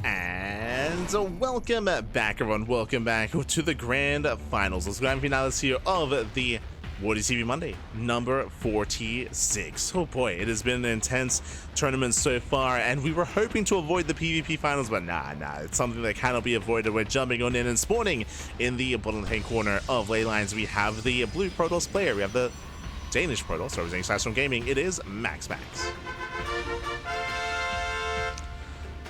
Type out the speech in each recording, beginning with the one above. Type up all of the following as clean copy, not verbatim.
And welcome back, everyone. Welcome back to the grand finals. Let's grand finales here of the WardiTV Monday, number 46. Oh boy, it has been an intense tournament so far, and we were hoping to avoid the PvP finals, but nah, it's something that cannot be avoided. We're jumping on in and spawning in the bottom-hand corner of ley lines. We have the blue Protoss player. We have the Danish Protoss representing StarCraft Gaming. It is MaxPax.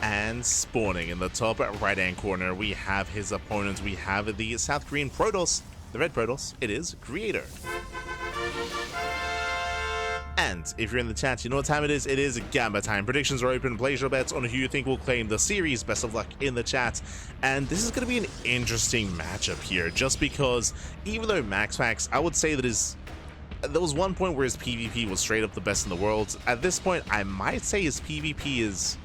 And spawning in the top right-hand corner, we have his opponent. We have the South Korean Protoss, the red Protoss. It is Creator. And if you're in the chat, you know what time it is. It is Gamba time. Predictions are open. Place your bets on who you think will claim the series. Best of luck in the chat. And this is going to be an interesting matchup here, just because even though MaxPax, I would say that there was one point where his PvP was straight up the best in the world. At this point, I might say his PvP is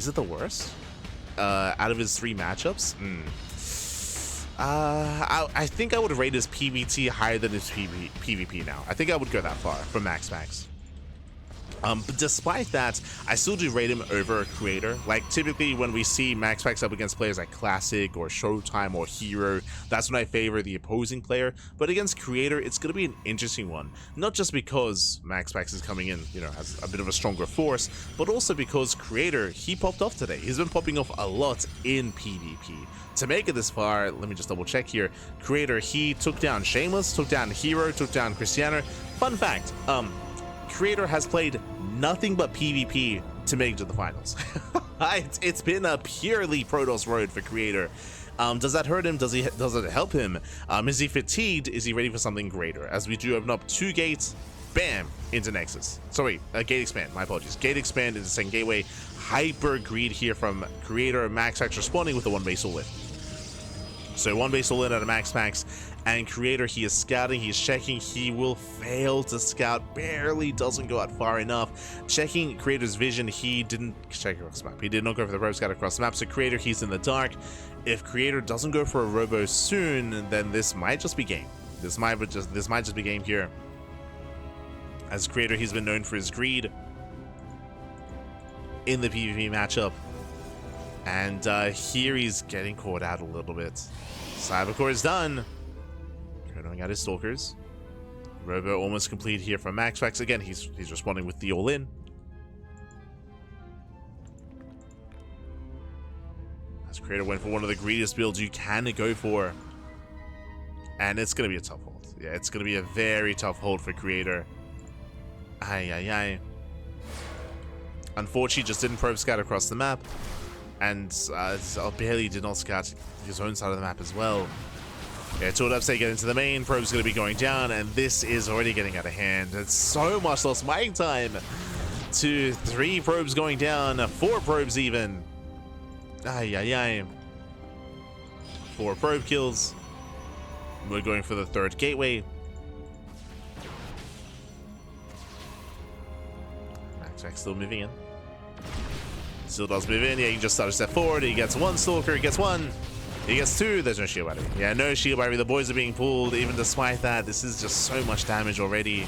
it the worst out of his 3 matchups? I think I would rate his PvT higher than his PvP now. I think I would go that far for MaxPax. But despite that, I still do rate him over Creator. Like, typically when we see MaxPax up against players like Classic or Showtime or Hero, that's when I favor the opposing player. But against Creator, it's going to be an interesting one. Not just because MaxPax is coming in, you know, has a bit of a stronger force, but also because Creator, he popped off today. He's been popping off a lot in PvP. To make it this far, let me just double check here. Creator, he took down Shameless, took down Hero, took down Cristiano. Fun fact, Creator has played nothing but PvP to make it to the finals. It's been a purely Protoss road for Creator. Does that hurt him? Does it help him? Is he fatigued? Is he ready for something greater? As we do open up 2 gates, bam, into Nexus. Sorry, gate expand, my apologies. Gate expand into second gateway. Hyper greed here from Creator. MaxPax responding with the 1 base all-in. So 1 base all-in out of MaxPax. And Creator, he is scouting, he's checking, he will fail to scout, barely doesn't go out far enough. Checking Creator's vision, he didn't check across the map. He did not go for the robo scout across the map, so Creator, he's in the dark. If Creator doesn't go for a robo soon, then this might just be game. This might just be game here. As Creator, he's been known for his greed in the PvP matchup. And here he's getting caught out a little bit. Cybercore is done. Going out his Stalkers. Robo almost complete here from MaxPax. Again, he's responding with the all-in. As Creator went for one of the greediest builds you can go for. And it's going to be a tough hold. Yeah, it's going to be a very tough hold for Creator. Unfortunately, just didn't probe scout across the map. And barely did not scout his own side of the map as well. Yeah, two ups, they get into the main. Probe's going to be going down, and this is already getting out of hand. It's so much lost mining time. 2, 3 probes going down, 4 probes even. 4 probe kills. We're going for the 3rd gateway. MaxPax still moving in. Still does move in. Yeah, he just started a step forward. He gets 1 Stalker. He gets 1. He gets 2, there's no shield battery. Yeah, no shield battery. The boys are being pulled. Even despite that, this is just so much damage already.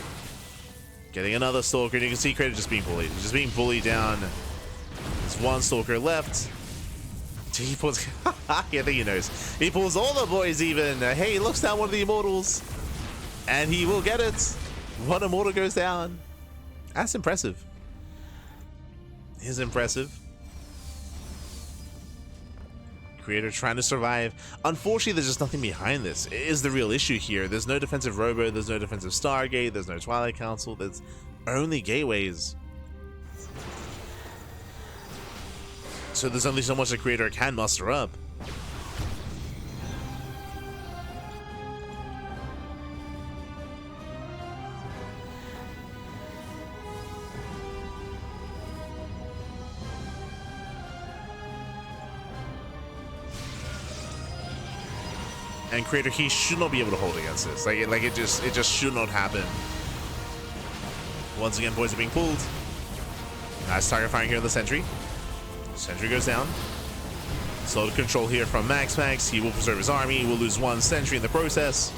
Getting another Stalker, and you can see Creator just being bullied. He's just being bullied down. There's 1 Stalker left. He pulls... I think he knows. He pulls all the boys even. Hey, he looks down one of the Immortals. And he will get it. 1 Immortal goes down. That's impressive. It's impressive. Creator trying to survive. Unfortunately, there's just nothing behind this. It is the real issue here. There's no defensive Robo, there's no defensive Stargate, there's no Twilight Council, there's only gateways. So there's only so much a Creator can muster up. And Creator, he should not be able to hold against this. It just should not happen. Once again, boys are being pulled. Nice target firing here in the sentry. Sentry goes down. Slow to control here from MaxPax. He will preserve his army. He will lose 1 sentry in the process.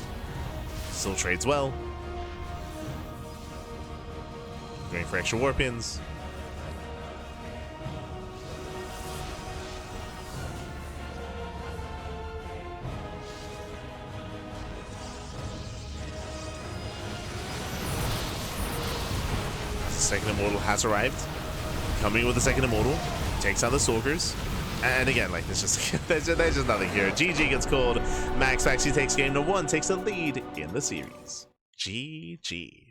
Still trades well. Going for extra warp-ins. second Immortal has arrived. Coming with the second Immortal. Takes out the Stalkers. And again, like, there's just nothing here. GG gets called. MaxPax, he takes game number 1, takes the lead in the series. GG.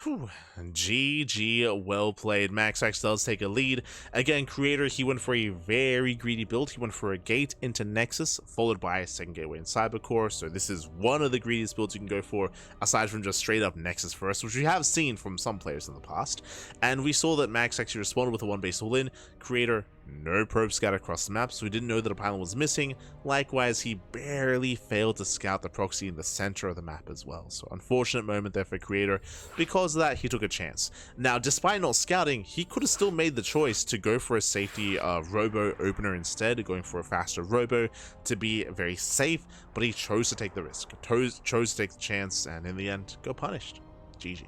Whew. GG, well played. MaxPax does take a lead. Again, Creator, he went for a very greedy build. He went for a gate into Nexus, followed by a second gateway in Cybercore. So this is one of the greediest builds you can go for, aside from just straight up Nexus first, which we have seen from some players in the past. And we saw that Max actually responded with a 1-base all-in. Creator, no probe scout across the map, so we didn't know that a pylon was missing. Likewise, he barely failed to scout the proxy in the center of the map as well. So unfortunate moment there for Creator. Because of that, he took a chance. Now, despite not scouting, he could have still made the choice to go for a safety robo opener instead, going for a faster robo to be very safe, but he chose to take the risk, chose to take the chance, and in the end, go punished. GG.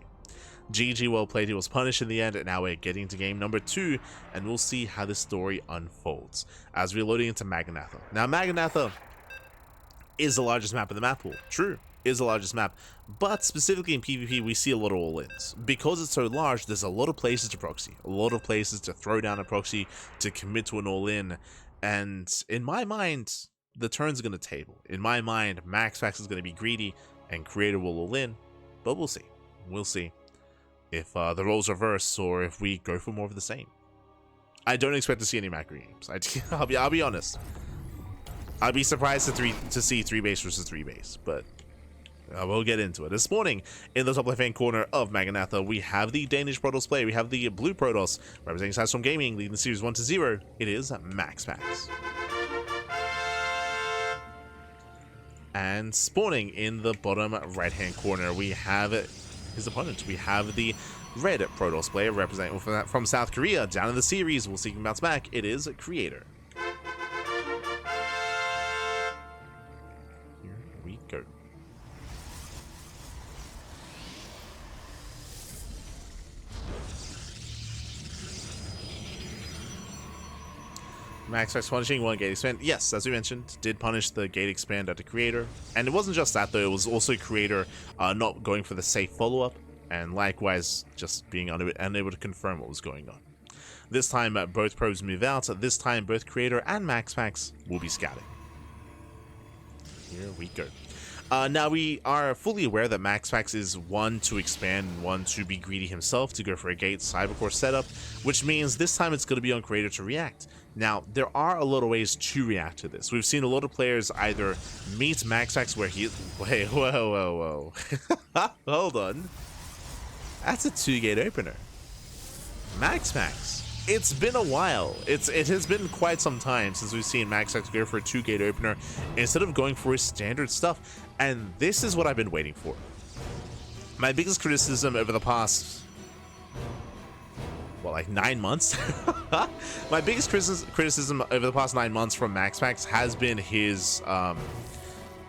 GG, well played. He was punished in the end, and now we're getting to game number 2, and we'll see how this story unfolds as we're loading into Magnatha. Now, Magnatha is the largest map in the map pool. True, is the largest map, but specifically in PvP, we see a lot of all-ins. Because it's so large, there's a lot of places to proxy, a lot of places to throw down a proxy, to commit to an all-in, and in my mind, the turn's going to table. In my mind, MaxPax is going to be greedy, and Creator will all-in, but we'll see. We'll see if the roles reverse or if we go for more of the same. I don't expect to see any macro games. I'll be honest. I'd be surprised to see 3-base versus 3-base, but we'll get into it. This morning, in the top left-hand corner of Magnatha, we have the Danish Protoss player. We have the blue Protoss representing Sidestorm Gaming, leading the series 1-0. It is MaxPax. And spawning in the bottom right-hand corner, we have his opponent. We have the red Protoss player representing from South Korea. Down in the series, we'll see him bounce back. It is Creator. Here we go. MaxPax punishing 1 gate expand. Yes, as we mentioned, did punish the gate expand at the Creator. And it wasn't just that though, it was also Creator not going for the safe follow-up, and likewise just being unable to confirm what was going on. This time both probes move out. This time both Creator and MaxPax will be scouting. Here we go. Now we are fully aware that MaxPax is one to expand and one to be greedy himself, to go for a gate Cybercore setup, which means this time it's going to be on Creator to react. Now, there are a lot of ways to react to this. We've seen a lot of players either meet MaxPax where he... Wait, whoa. Hold on. That's a 2-gate opener. MaxPax. It's been a while. It has been quite some time since we've seen MaxPax go for a 2-gate opener instead of going for his standard stuff. And this is what I've been waiting for. My biggest criticism over the past... well, like 9 months? My biggest criticism over the past 9 months from MaxPax has been his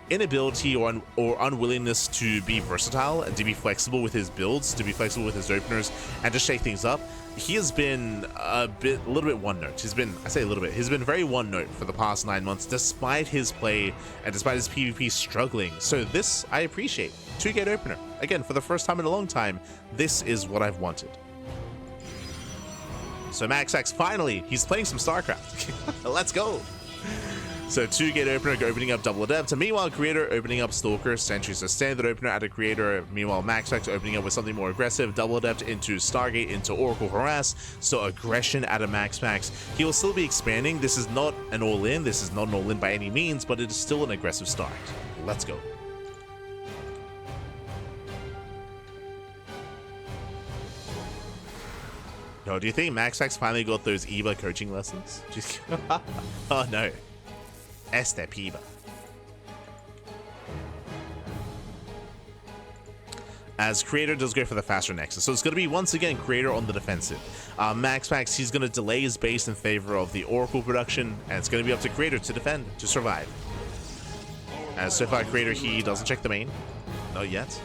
inability or unwillingness to be versatile and to be flexible with his builds, to be flexible with his openers, and to shake things up. He has been a little bit one note. He's been very one note for the past 9 months, despite his play and despite his PvP struggling. So this I appreciate. 2-gate opener. Again, for the first time in a long time, this is what I've wanted. So MaxPax, finally, he's playing some StarCraft. Let's go. So 2-gate opener opening up Double Adept. Meanwhile, Creator opening up Stalker Sentry. So standard opener at a Creator. Meanwhile, MaxPax opening up with something more aggressive. Double Adept into Stargate into Oracle Harass. So aggression at a MaxPax. He will still be expanding. This is not an all-in. This is not an all-in by any means, but it is still an aggressive start. Let's go. No, do you think MaxPax finally got those EVA coaching lessons? Just oh no. Este Piba. As Creator does go for the faster Nexus. So it's going to be, once again, Creator on the defensive. MaxPax, he's going to delay his base in favor of the Oracle production, and it's going to be up to Creator to defend, to survive. As so far, Creator, he doesn't check the main. Not yet.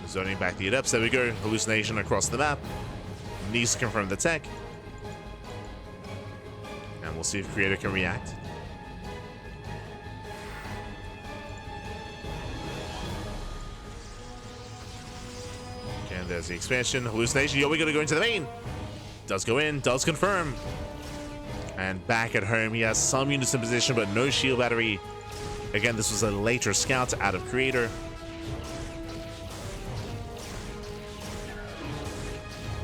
Zoning back the adepts. There we go. Hallucination across the map. Needs to confirm the tech. And we'll see if Creator can react. Okay, and there's There's the expansion. Hallucination. Yo, we're going to go into the main. Does go in. Does confirm. And back at home, he has some units in position, but no shield battery. Again, this was a later scout out of Creator.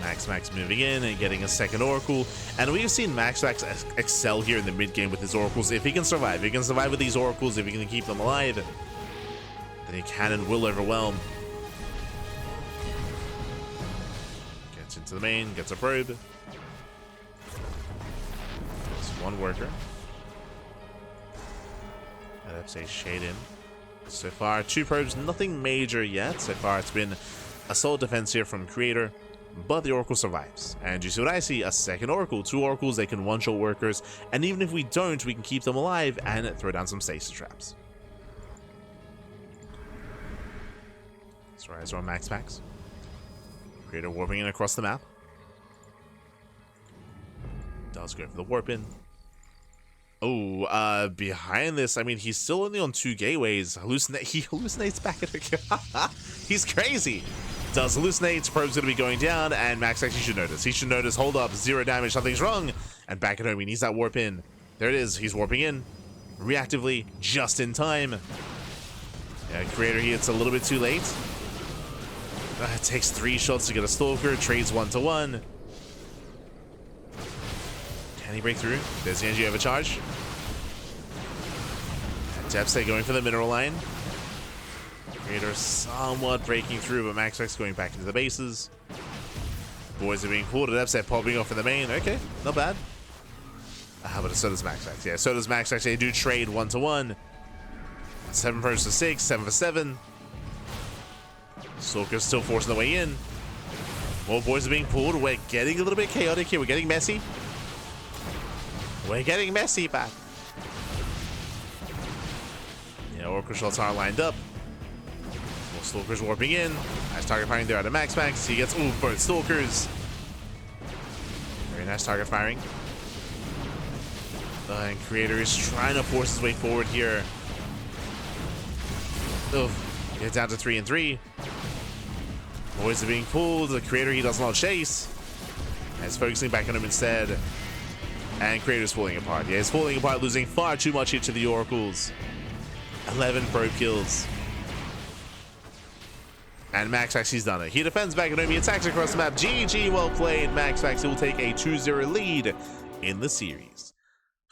MaxPax moving in and getting a second Oracle. And we've seen MaxPax excel here in the mid game with his Oracles. If he can survive, with these Oracles, if he can keep them alive, then he can and will overwhelm. Gets into the main, gets a probe. There's one worker. I'd say shade in. So far, 2 probes, nothing major yet. So far, it's been a solid defense here from Creator, but the Oracle survives. And you see what I see? A second Oracle. 2 Oracles, they can one-shot workers, and even if we don't, we can keep them alive and throw down some stasis traps. Let's rise on MaxPax. Creator warping in across the map. Does go for the warp in. Oh, behind this, I mean, he's still only on 2 gateways. He hallucinates back at her. He's crazy. Does hallucinate, probe's gonna be going down, and Max actually should notice. He should notice, hold up, 0 damage, something's wrong. And back at home, he needs that warp in. There it is, he's warping in. Reactively, just in time. Yeah, Creator, he hits a little bit too late. It takes 3 shots to get a Stalker, trades 1-to-1. Can he break through? There's the energy overcharge. Depthstay going for the mineral line. Creator somewhat breaking through, but MaxPax going back into the bases. Boys are being pulled. Depthstay popping off in the main. Okay, not bad. But so does MaxPax. Yeah, so does MaxPax. They do trade 1-to-1. 7 versus 6, 7 for 7. Stalker's still forcing the way in. More boys are being pulled. We're getting a little bit chaotic here. We're getting messy. We're getting messy back. Yeah, Oracle shots are lined up. More Stalkers warping in. Nice target firing there out of MaxPax. He gets both Stalkers. Very nice target firing. And Creator is trying to force his way forward here. Get down to 3-3. Boys are being pulled. The Creator, he does not chase. And he's focusing back on him instead. And Creator's falling apart. Yeah, he's falling apart, losing far too much here to the Oracles. 11 probe kills. And MaxPax, he's done it. He defends back at home. He attacks across the map. GG, well played. MaxPax, he will take a 2-0 lead in the series.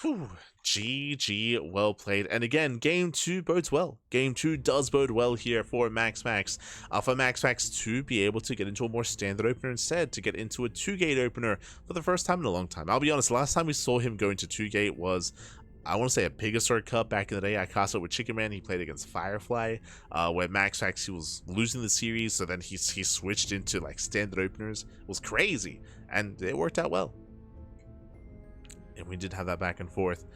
Whew. GG, well played. And again, game 2 bodes well. Game 2 does bode well here for MaxPax. For MaxPax to be able to get into a more standard opener instead, to get into a 2-gate opener for the first time in a long time. I'll be honest, last time we saw him go into 2-gate was, I want to say, a Pegasus Cup back in the day. I cast it with Chicken Man. He played against Firefly, where MaxPax, he was losing the series, so then he switched into like standard openers. It was crazy, and it worked out well. And we did have that back and forth.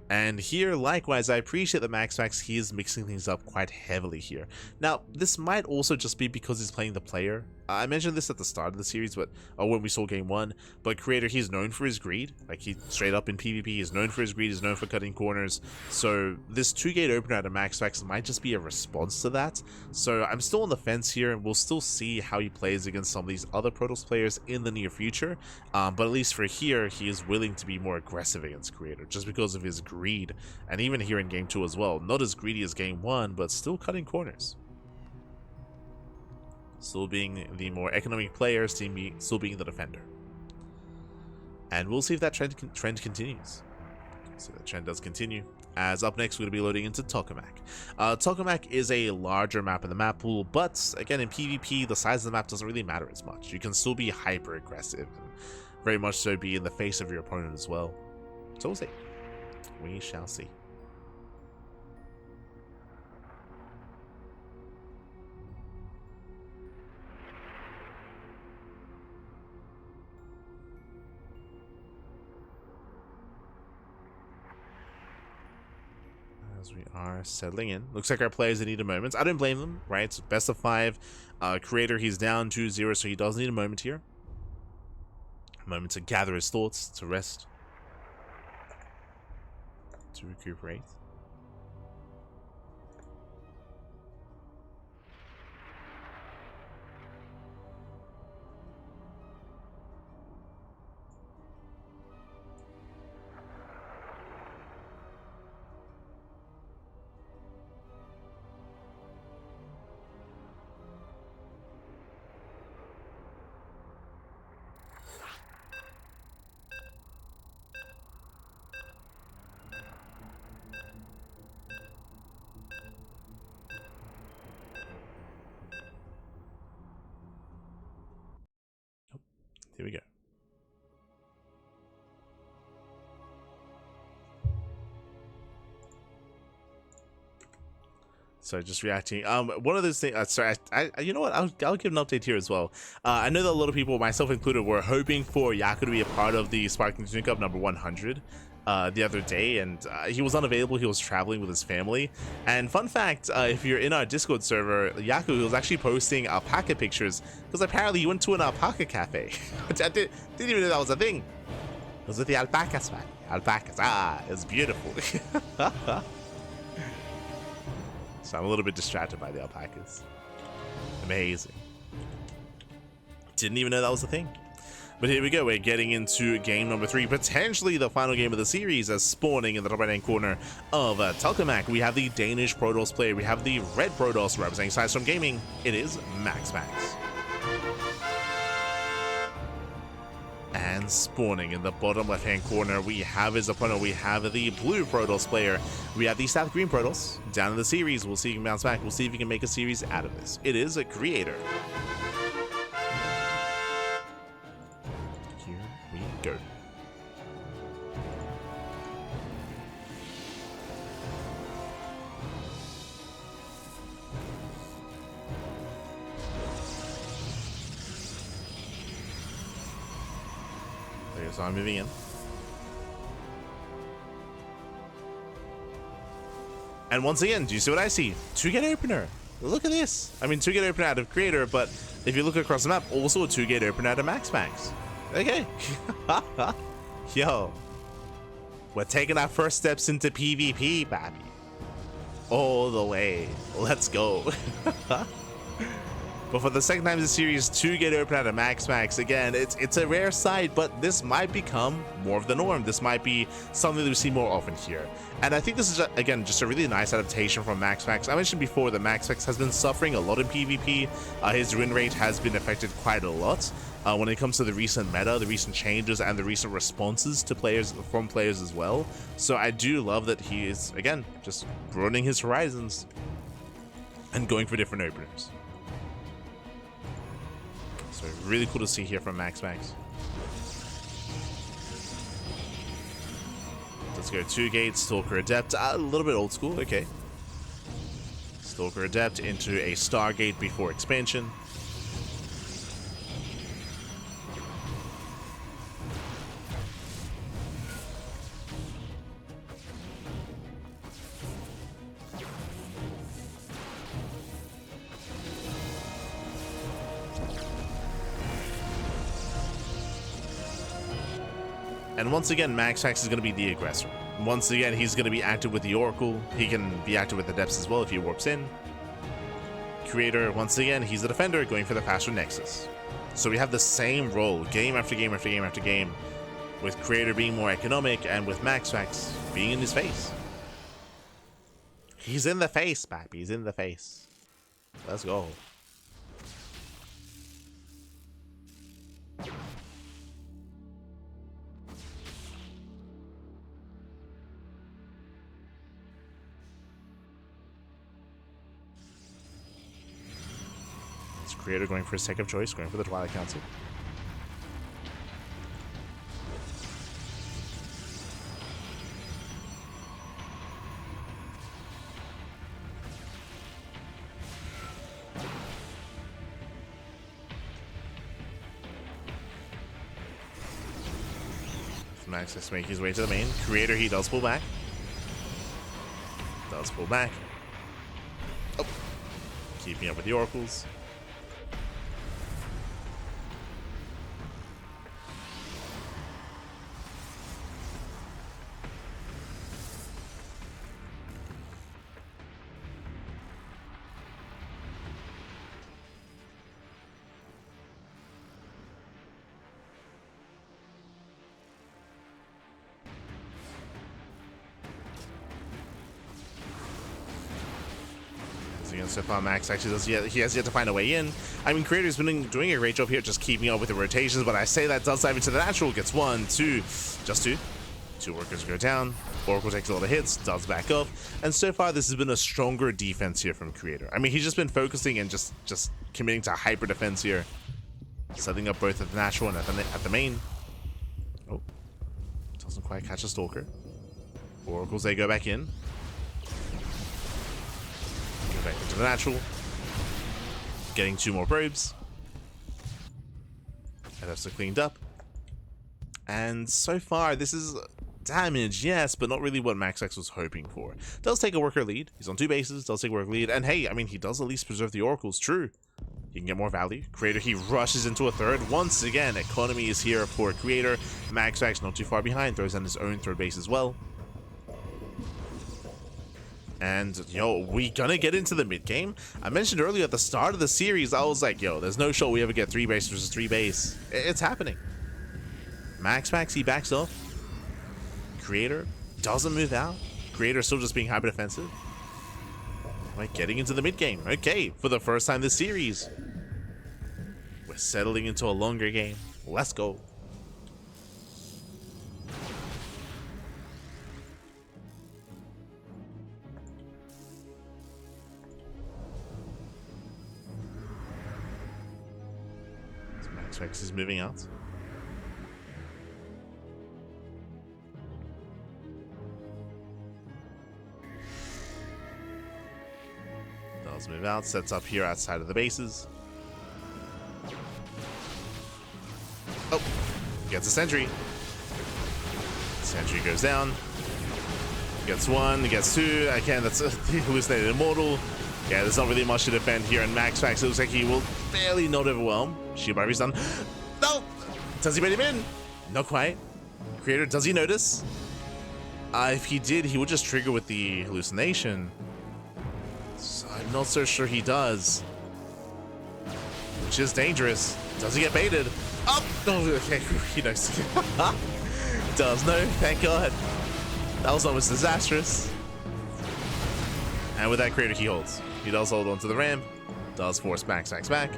And here, likewise, I appreciate that MaxPax, he is mixing things up quite heavily here. Now, this might also just be because he's playing the player. I mentioned this at the start of the series, but when we saw game 1, but Creator, he's known for his greed. Like, he straight up in PvP, he's known for his greed, he's known for cutting corners. So this 2-gate opener out of MaxPax might just be a response to that. So I'm still on the fence here, and we'll still see how he plays against some of these other Protoss players in the near future. But at least for here, he is willing to be more aggressive against Creator, just because of his greed. And even here in game 2 as well, not as greedy as game 1, but still cutting corners. Still being the more economic player, still being the defender. And we'll see if that trend continues. So the trend does continue. As up next, we're going to be loading into Tokamak. Tokamak is a larger map in the map pool, but again, in PvP, the size of the map doesn't really matter as much. You can still be hyper aggressive, and very much so be in the face of your opponent as well. So we'll see. We shall see. As we are settling in. Looks like our players, they need a moment. I don't blame them, right? It's best of 5. Creator, he's down 2-0, so he does need a moment here. A moment to gather his thoughts, to rest, to recuperate. So just reacting. One of those things. Sorry, you know what? I'll give an update here as well. I know that a lot of people, myself included, were hoping for Yaku to be a part of the Sparkling Tune Cup number 100 the other day, and he was unavailable. He was traveling with his family. And fun fact, if you're in our Discord server, Yaku was actually posting alpaca pictures because apparently he went to an alpaca cafe. Which I didn't even know that was a thing. It was with the alpacas, man. Alpacas. It was beautiful. So I'm a little bit distracted by the alpacas. Amazing. Didn't even know that was a thing. But here we go. We're getting into game number 3, potentially the final game of the series, as spawning in the top right-hand corner of Telkomak. We have the Danish Protoss player. We have the red Protoss representing Sidestorm Gaming. It is MaxPax. And spawning in the bottom left-hand corner, we have his opponent. We have the blue Protoss player. We have the South Green Protoss down in the series. We'll see if he can bounce back. We'll see if he can make a series out of this. It is a creator. Here we go. So I'm moving in. And once again, do you see what I see? 2-gate opener. Look at this. I mean, 2-gate opener out of creator, but if you look across the map, also a 2-gate opener out of MaxPax. Okay. Yo. We're taking our first steps into PvP, baby. All the way. Let's go. But for the second time in the series, 2-gate open out of MaxPax. Again, it's a rare sight, but this might become more of the norm. This might be something that we see more often here. And I think this is, again, just a really nice adaptation from MaxPax. I mentioned before that MaxPax has been suffering a lot in PvP. His win rate has been affected quite a lot when it comes to the recent meta, the recent changes, and the recent responses to players from players as well. So I do love that he is, again, just broadening his horizons and going for different openers. So really cool to see here from MaxPax. Let's go 2-gate, Stalker Adept, a little bit old school, okay. Stalker Adept into a Stargate before expansion. And once again, MaxPax is going to be the aggressor. Once again, he's going to be active with the Oracle. He can be active with the Depths as well if he warps in. Creator, once again, he's the defender going for the faster Nexus. So we have the same role game after game after game after game, with Creator being more economic and with MaxPax being in his face. He's in the face, baby. He's in the face. Let's go. Creator going for his tech of choice, going for the Twilight Council. Max has to make his way to the main. Creator, he does pull back. Does pull back. Oh. Keeping up with the Oracles. So far, Max actually he has yet to find a way in. I mean, Creator's been doing a great job here, just keeping up with the rotations, but I say that does dive into the natural. Gets 1, 2, just 2. 2 workers go down. Oracle takes a lot of hits, does back up, and so far this has been a stronger defense here from Creator. I mean, he's just been focusing and just committing to hyper defense here, setting up both at the natural and at the main. Oh, doesn't quite catch a Stalker. Oracles, they go back in. back into the natural. Getting 2 more probes. And that's cleaned up. And so far, this is damage, yes, but not really what MaxPax was hoping for. Does take a worker lead. He's on 2 bases, does take a worker lead. And hey, I mean, he does at least preserve the oracles, true. He can get more value. Creator, he rushes into a third. Once again, economy is here for Creator. MaxPax not too far behind, throws on his own third base as well. And, yo, we gonna get into the mid game. I mentioned earlier at the start of the series, I was like, yo, there's no shot we ever get 3 base versus 3 base. It's happening. MaxPax, he backs off. Creator doesn't move out. Creator still just being hyper defensive. Like getting into the mid game. Okay, for the first time this series, we're settling into a longer game. Let's go. So MaxPax is moving out. Does move out, sets up here outside of the bases. Oh, gets a sentry. Sentry goes down. Gets 1, gets 2. Again, that's the hallucinated immortal. Yeah, there's not really much to defend here, and MaxPax looks like he will barely not overwhelm. Shield Battery's done. No! Does he bait him in? Not quite. Creator, does he notice? If he did, he would just trigger with the hallucination. So I'm not so sure he does. Which is dangerous. Does he get baited? Oh! Oh, okay, he knows. Does, no, thank God. That was almost disastrous. And with that, Creator, he holds. He does hold on to the ramp. Does force MaxPax back.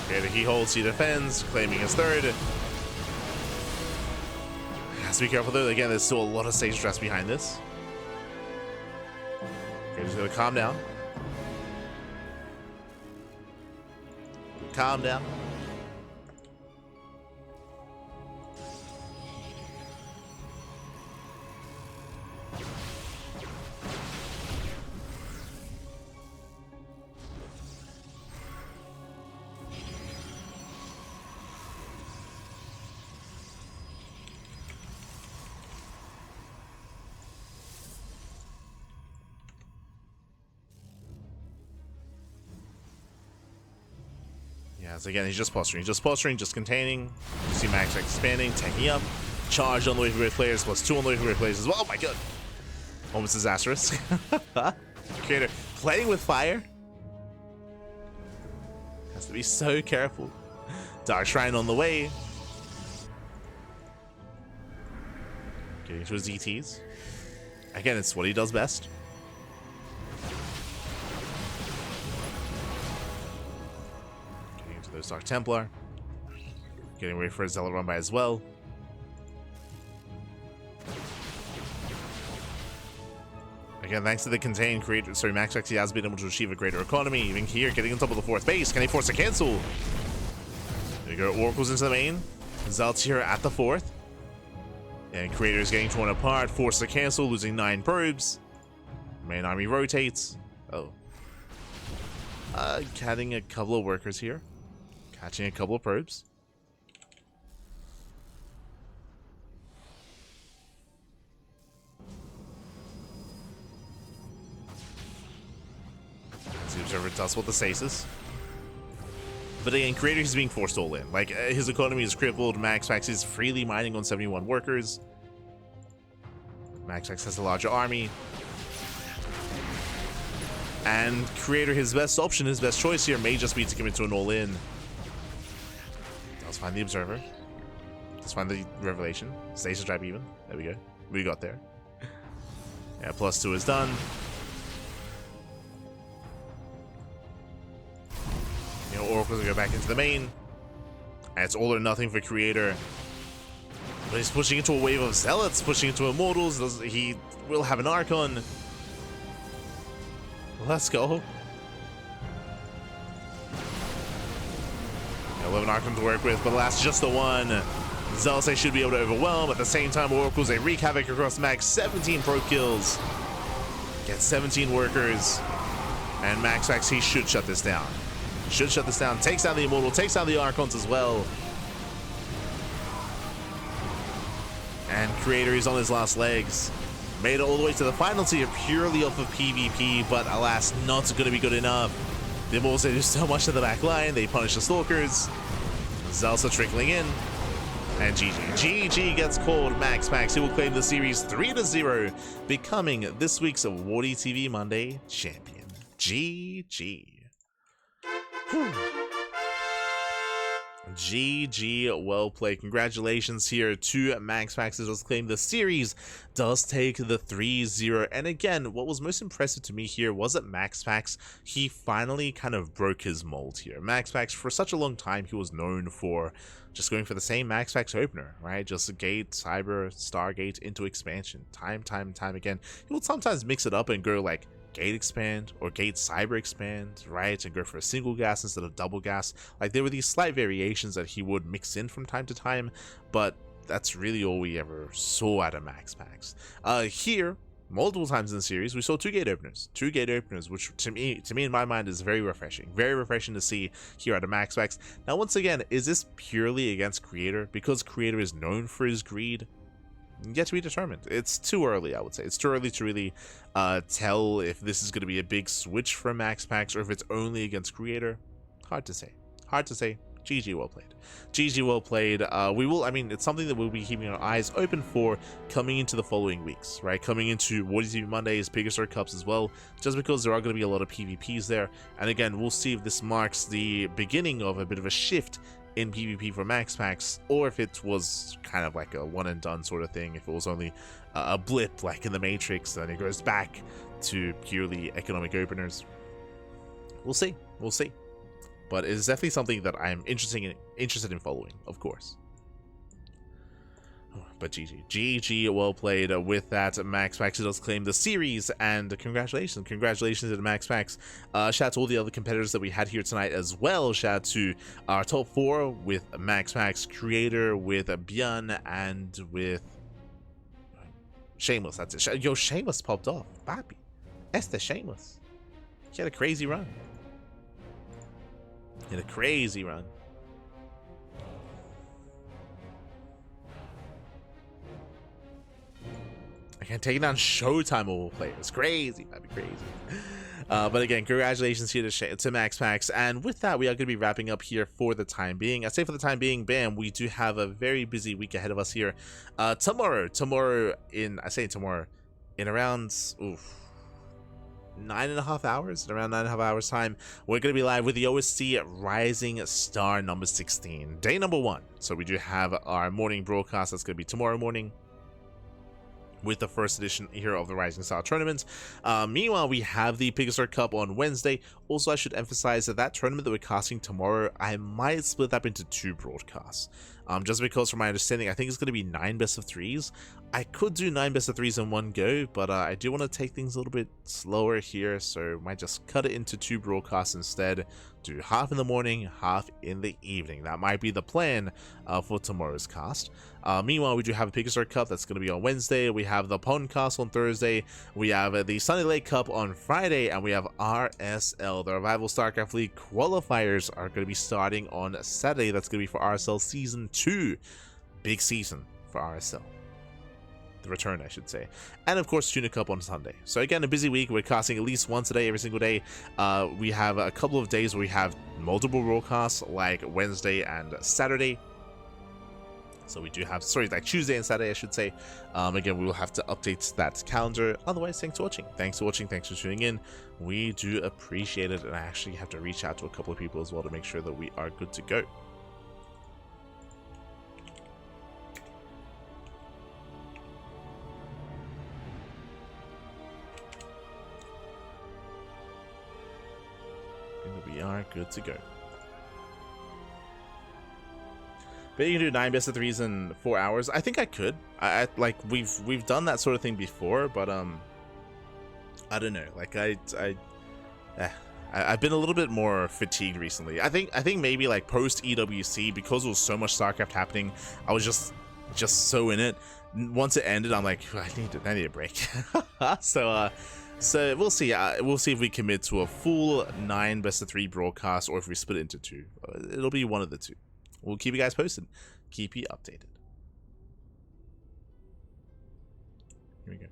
Creator, he holds, he defends, claiming his third. Has to be careful though. Again, there's still a lot of stage stress behind this. Creator's gonna calm down. Calm down. Yeah, so again, he's just posturing, just containing. You see MaxPax expanding, taking up. Charge on the way for both players, +2 on the way for both players as well. Oh my god. Almost disastrous. Creator playing with fire. Has to be so careful. Dark Shrine on the way. Getting to his DTs. Again, it's what he does best. There's Dark Templar. Getting ready for a Zealot run by as well. Again, thanks to the contained Creator, sorry, MaxPax, he has been able to achieve a greater economy. Even here, getting on top of the 4th base. Can he force a cancel? There you go, Oracles into the main. Zealots here at the 4th. And Creator is getting torn apart. Force a cancel, losing 9 probes. Main army rotates. Oh. Catting a couple of workers here. Catching a couple of probes. As the Observer does with the stasis. But again, Creator is being forced all in. Like, his economy is crippled. MaxPax is freely mining on 71 workers. MaxPax has a larger army. And Creator, his best option, his best choice here may just be to commit to an all-in. Let's find the Observer. Let's find the Revelation. Stasis trap even. There we go. We got there. Yeah, +2 is done. You know, Oracles will go back into the main. And it's all or nothing for Creator. But he's pushing into a wave of Zealots, pushing into Immortals. He will have an Archon. Let's go. 11 Archon to work with, but last just the one. Zelse should be able to overwhelm. At the same time, Oracles, they wreak havoc across Max. 17 pro kills. Get 17 workers. And MaxPax, he should shut this down. Should shut this down. Takes down the Immortal, takes down the Archons as well. And Creator is on his last legs. Made it all the way to the final tier purely off of PvP, but alas, not going to be good enough. The Immortals, they do so much to the back line. They punish the Stalkers. Zelsa trickling in. And GG gets called. MaxPax, he will claim the series 3-0, becoming this week's WardiTV Monday champion. GG. GG, well played. Congratulations here to MaxPax, as was claimed the series does take the 3-0. And again, what was most impressive to me here was that MaxPax, he finally kind of broke his mold here. MaxPax, for such a long time, he was known for just going for the same MaxPax opener, right? Just Gate, Cyber, Stargate into expansion, time again. He would sometimes mix it up and go like Gate expand or Gate Cyber expand, right? And go for a single gas instead of double gas. Like, there were these slight variations that he would mix in from time to time, but that's really all we ever saw out of MaxPax. Here, multiple times in the series, we saw two gate openers, which to me in my mind is very refreshing to see here out of MaxPax. Now, once again, is this purely against Creator because Creator is known for his greed? Yet to be determined. It's too early, I would say. It's too early to really tell if this is going to be a big switch for MaxPax or if it's only against Creator. Hard to say. GG, well played. GG, well played. It's something that we'll be keeping our eyes open for coming into the following weeks, right? Coming into WardiTV Mondays, Pegasus Cups as well, just because there are going to be a lot of PvPs there. And again, we'll see if this marks the beginning of a bit of a shift in PvP for MaxPax, or if it was kind of like a one and done sort of thing, if it was only a blip like in the Matrix, then it goes back to purely economic openers. We'll see. But it's definitely something that I'm interested in following, of course. But GG, well played. With that, MaxPax does claim the series, and congratulations to MaxPax. Shout out to all the other competitors that we had here tonight as well. Shout out to our top 4 with MaxPax, Creator, with Björn, and with Shameless. That's it. Yo, Shameless popped off. Papi. Este Shameless. He had a crazy run. I can't take down Showtime mobile players. Crazy. That'd be crazy. But again, congratulations here to MaxPax. And with that, we are going to be wrapping up here for the time being. I say for the time being, bam, we do have a very busy week ahead of us here. Tomorrow in around 9.5 hours, around 9.5 hours time, we're going to be live with the OSC Rising Star number 16, day number 1. So we do have our morning broadcast. That's going to be tomorrow morning, with the first edition here of the Rising Star tournament. Meanwhile, we have the Pegasus Cup on Wednesday. Also, I should emphasize that tournament that we're casting tomorrow, I might split that into 2 broadcasts. Just because, from my understanding, I think it's going to be 9 best of 3s. I could do 9 best of 3s in one go, but I do want to take things a little bit slower here, so I might just cut it into 2 broadcasts instead. Do half in the morning, half in the evening. That might be the plan for tomorrow's cast. Meanwhile, we do have a Pegasus Cup that's going to be on Wednesday. We have the Pond Cast on Thursday. We have the Sunny Lake Cup on Friday, and we have RSL. The Revival StarCraft League qualifiers are going to be starting on Saturday. That's going to be for RSL Season 2. Big season for RSL. The return, I should say. And of course, Tuna Cup on Sunday. So again, a busy week. We're casting at least once a day, every single day. We have a couple of days where we have multiple broadcasts, like Wednesday and Saturday. So we do have, like Tuesday and Saturday, I should say. Again, we will have to update that calendar. Otherwise, thanks for watching. Thanks for tuning in. We do appreciate it. And I actually have to reach out to a couple of people as well to make sure that we are good to go. We are good to go. But you can do 9 best of 3s in 4 hours. I think I could. I like we've done that sort of thing before, but I don't know. Like I I've been a little bit more fatigued recently. I think maybe like post EWC, because there was so much StarCraft happening, I was just so in it. Once it ended, I'm like, I need a break. So we'll see. We'll see if we commit to a full 9 best-of-3 broadcast, or if we split it into 2. It'll be one of the two. We'll keep you guys posted. Keep you updated. Here we go.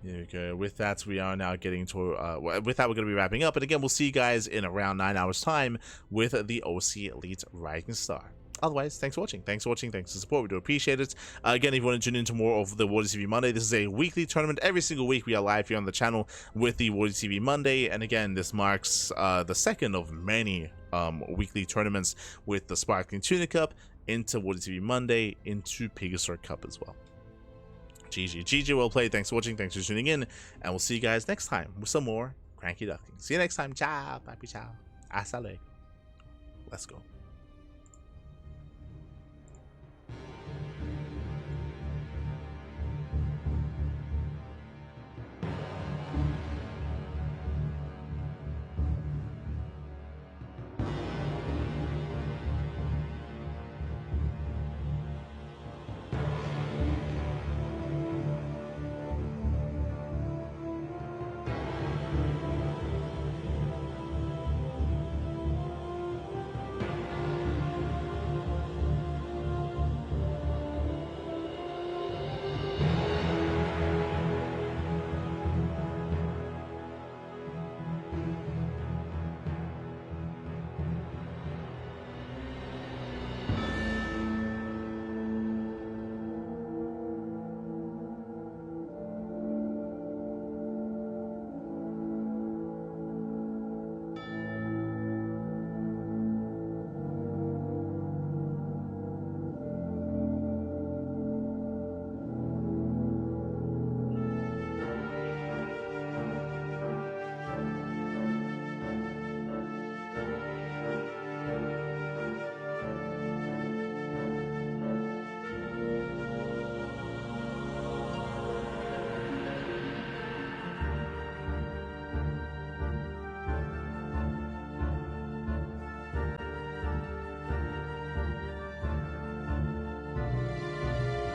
There we go. With that, we are now getting to. With that, we're going to be wrapping up. And again, we'll see you guys in around 9 hours' time with the OC Elite Rising Star. Otherwise, thanks for watching. Thanks for watching. Thanks for the support. We do appreciate it. Again, if you want to tune into more of the WardiTV Monday, this is a weekly tournament. Every single week, we are live here on the channel with the WardiTV Monday. And again, this marks the second of many weekly tournaments with the Sparkling Tuna Cup, into WardiTV Monday, into Pegasus Cup as well. GG, well played. Thanks for watching. Thanks for tuning in. And we'll see you guys next time with some more CranKy Ducklings. See you next time. Ciao. Papi ciao. Hasta luego. Let's go.